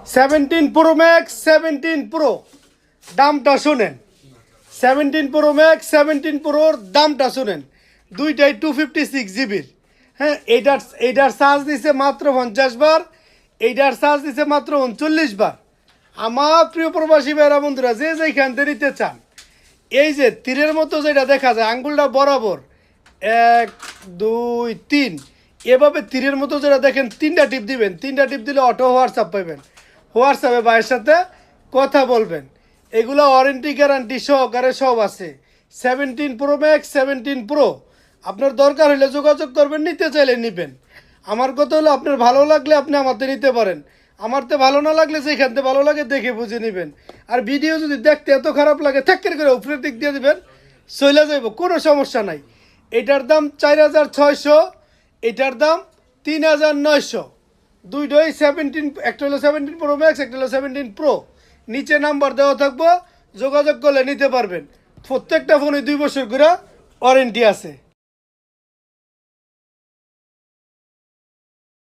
17 Pro Max 17 Pro দামটা শুনেন। 17 Proর দামটা শুনেন। দুইটাই 256 GB। হ্যাঁ, এইটার চার্জ দিছে মাত্র 50 বার, এইটার চার্জ দিছে মাত্র 39 বার। আমার প্রিয় প্রবাসী ভাইরা বন্ধুরা, যে যেখান থেকে নিতে চান, এই যে তীরের মতো যেটা দেখা যায় আঙ্গুলটা বরাবর 1 2 3 এভাবে তীরের মতো যেটা দেখেন, 3টা টিপ দিবেন। 3টা টিপ দিলে অটো হোয়াটসঅ্যাপ পাবেন। হোয়াটসঅ্যাপে ভাইয়ের সাথে কথা বলবেন। এগুলো ওয়ারেন্টি গ্যারান্টি সহকারে সব আছে। 17 Pro Max 17 Pro আপনার দরকার হলে যোগাযোগ করবেন, নিতে চাইলে নেবেন। আমার কথা হলো, আপনার ভালো লাগলে আপনি আমাদের নিতে পারেন, আমারতে ভালো না লাগলে যেখানতে ভালো লাগে দেখে বুঝে নেবেন। আর ভিডিও যদি দেখতে এত খারাপ লাগে, থাক্কের করে উপরের দিক দিয়ে দেবেন, চলে যাইব, কোনো সমস্যা নাই। এটার দাম 4600, এটার দাম 3900। দুইটাই 17, একটা হলো 17 Pro Max, একটা হলো 17 Pro। নিচে নাম্বার দেওয়া থাকবো, যোগাযোগ করলে নিতে পারবেন। প্রত্যেকটা ফোনে 2 বছর করে ওয়ারেন্টি আছে।